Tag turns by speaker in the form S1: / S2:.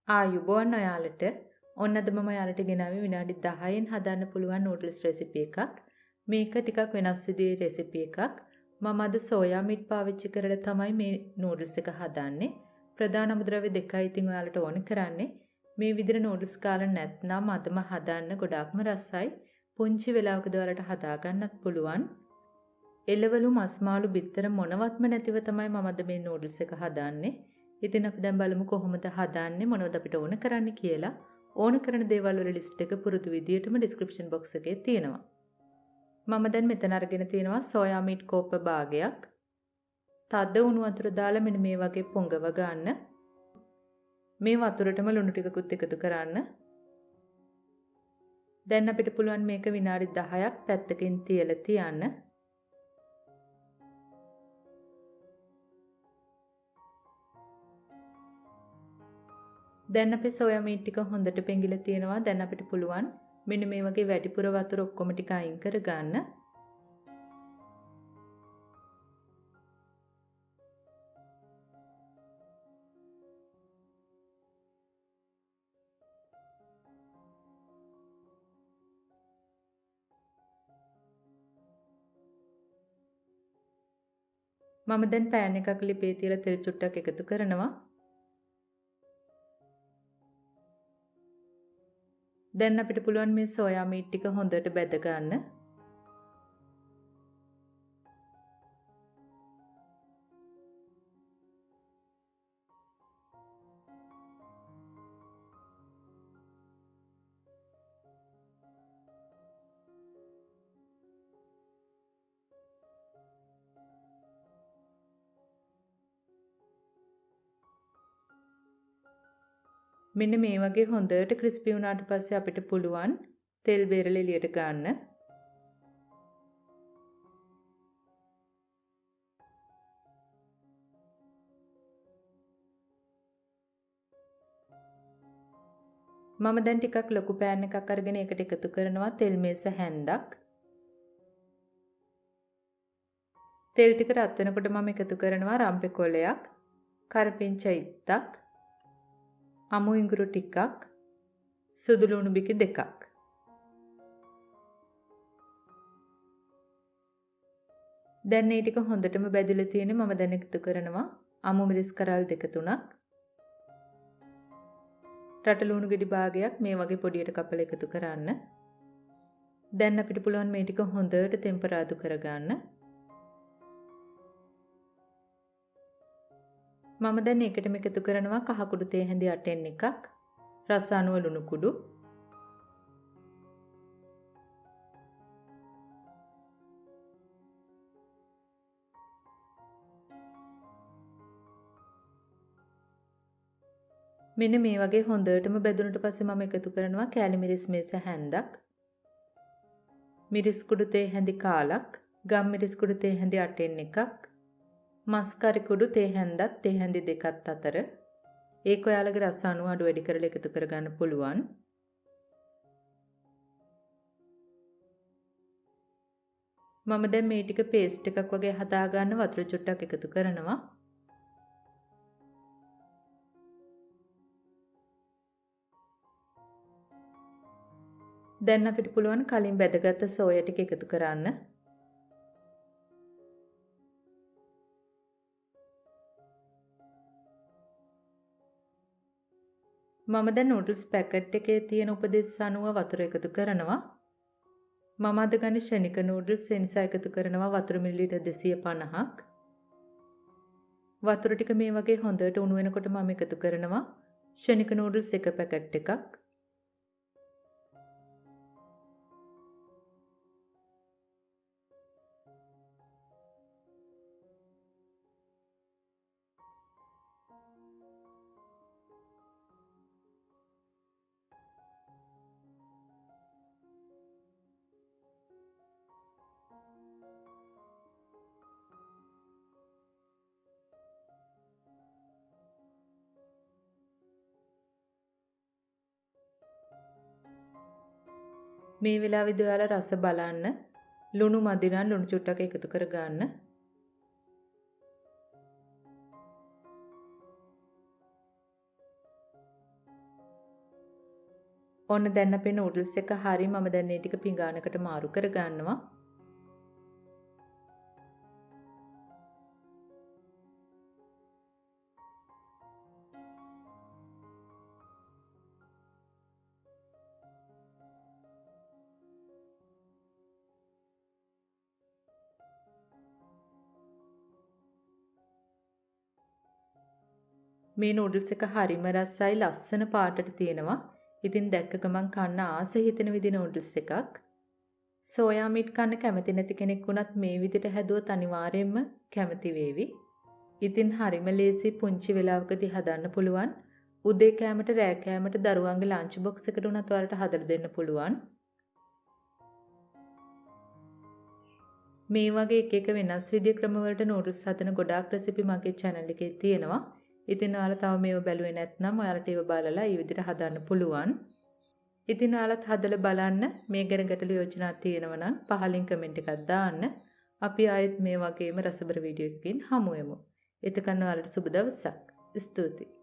S1: ආයුබෝවන් ඔයාලට. ඔන්න අද මම ඔයාලට ගෙනාවේ විනාඩි 10න් හදන්න පුළුවන් නූඩල්ස් රෙසිපි එකක්. මේක ටිකක් වෙනස් විදිහේ රෙසිපි එකක්. මම අද සෝයා මීට් පාවිච්චි කරලා තමයි මේ නූඩල්ස් එක හදන්නේ. ප්‍රධාන අමුද්‍රව්‍ය දෙකයි ඉතින් ඔයාලට ඕන කරන්නේ. මේ විදිහට නූඩල්ස් කාලා නැත්නම් අදම හදන්න ගොඩාක්ම රසයි. පුංචි වෙලාවකදී ඔයාලට හදා ගන්නත් පුළුවන්. එළවලු මස් මාළු බිත්තර මොනවත්ම නැතිව තමයි මම අද මේ නූඩල්ස් එක හදන්නේ. ඉතින් අපි දැන් බලමු කොහොමද හදන්නේ මොනවද අපිට ඕන කරන්න කියලා. ඕන කරන දේවල් වල ලිස්ට් එක පුරුදු විදියටම ඩිස්ක්‍රිප්ෂන් බොක්ස් එකේ තියෙනවා. මම දැන් මෙතන අරගෙන තියෙනවා සෝයා මීට් කෝප්ප භාගයක්. තද උණු වතුර දාලා මෙන්න මේ වගේ පොඟව ගන්න. මේ වතුරටම ලුණු ටිකකුත් එකතු කරන්න. දැන් අපිට පුළුවන් මේක විනාඩි 10ක් පැත්තකින් තියලා තියන්න. දැන් අපේ සෝයා මීට් ටික හොඳට පෙඟිලා තියෙනවා. දැන් අපිට පුළුවන් මෙන්න මේ වගේ වැඩිපුර වතුර ඔක්කොම ටික අයින් කර ගන්න. මම දැන් පෑන් එකක් ලිපේ තියලා තෙල් චුට්ටක් එකතු කරනවා. දැන් අපිට පුළුවන් මේ සෝයා මීට් ටික හොඳට බැද ගන්න. මෙන්න මේ වගේ හොඳට ක්‍රිස්පි වුණාට පස්සේ අපිට පුළුවන් තෙල් බේරලා එළියට ගන්න. මම දැන් ටිකක් ලොකු පෑන් එකක් අරගෙන ඒකට එකතු කරනවා තෙල් මේස හැන්දක්. තෙල් ටික රත් වෙනකොට මම එකතු කරනවා රම්පෙ කොලයක්, කරපිංචා ඉත්තක්, අමු ඉඟුරු ටිකක්, සුදු ලුණු බිකි දෙකක්. දැන් මේ ටික හොඳටම බැදිලා තියෙන්නේ. මම දැන් එකතු කරනවා අමු මිරිස් කරල් දෙක තුනක්. රට ලුණු ගෙඩි භාගයක් මේ වගේ පොඩියට කපලා එකතු කරන්න. දැන් අපිට පුළුවන් මේ ටික හොඳට ටෙම්පරාදු කරගන්න. මම දැන් ඒකටම එකතු කරනවා කහ කුඩු තේ හැඳි 8න් එකක්, රස අනුව ලුණු කුඩු, මෙන්න මේ වගේ හොඳටම බැදුනට පස්සේ මම එකතු කරනවා කෑලි මිරිස් මේස හැන්දක්, මිරිස් කුඩු තේ හැඳි කාලක්, ගම් මිරිස් කුඩු තේ හැඳි 8න් එකක්, මස් කරි කුඩු තේ හැන්දක් තේ හැඳි දෙකත් අතර. ඒක ඔයාලගේ රස අනුව අඩු වැඩි කරලා එකතු කරගන්න පුළුවන්. මම දැන් මේ ටික පේස්ට් එකක් වගේ හදා ගන්න වතුර චුට්ටක් එකතු කරනවා. දැන් අපිට පුළුවන් කලින් බැදගත්ත සෝයා ටික එකතු කරන්න. මම දැන් නූඩල්ස් පැකට් එකේ තියෙන උපදෙස් අනුව වතුර එකතු කරනවා. මම අද ගන්නේ ශනික නූඩල්ස් ඒ නිසා එකතු කරනවා වතුර මිලිලීටර් 250ක්. වතුර ටික මේ වගේ හොඳට උණු වෙනකොට මම එකතු කරනවා ශනික නූඩල්ස් එක පැකට් එකක්. මේ වෙලාවේදී ඔයාලා රස බලන්න. ලුණු මදි නම් ලුණු චුට්ටක් එකතු කර ගන්න. ඔන්න දැන් අපේ නූඩල්ස් එක හරි. මම දැන් මේ ටික පිඟානකට මාරු කර ගන්නවා. මේ නූඩල්ස් එක හරිම රසයි, ලස්සන පාටට තියෙනවා. ඉතින් දැක්ක ගමන් කන්න ආස හිතෙන විදිහේ නූඩල්ස් එකක්. සෝයා මීට් කන්න කැමති නැති කෙනෙක් වුණත් මේ විදිහට හැදුවොත් අනිවාර්යයෙන්ම කැමති වේවි. ඉතින් හරිම ලේසි, පුංචි වෙලාවකදී හදන්න පුළුවන්. උදේ කෑමට, රෑ කෑමට, දරුවන්ගේ ලන්ච් බොක්ස් එකට උනත් ඔයාලට හදලා දෙන්න පුළුවන්. මේ වගේ එක වෙනස් විදිහේ ක්‍රමවලට නූඩල්ස් හදන ගොඩාක් රෙසිපි මගේ channel එකේ තියෙනවා. ඉතින් ඔයාලා තව මේව බැලුවේ නැත්නම් ඔයාලට ඒව බලලා මේ විදිහට හදන්න පුළුවන්. ඉතින් ඔයාලත් හදලා බලන්න. මේ ගැන ගැටළු යෝජනා තියෙනවා නම් පහලින් කමෙන්ට් එකක් දාන්න. අපි ආයෙත් මේ වගේම රසබර වීඩියෝ එකකින් හමු වෙමු. එතකන් ඔයාලට සුබ දවසක්. ස්තුතියි.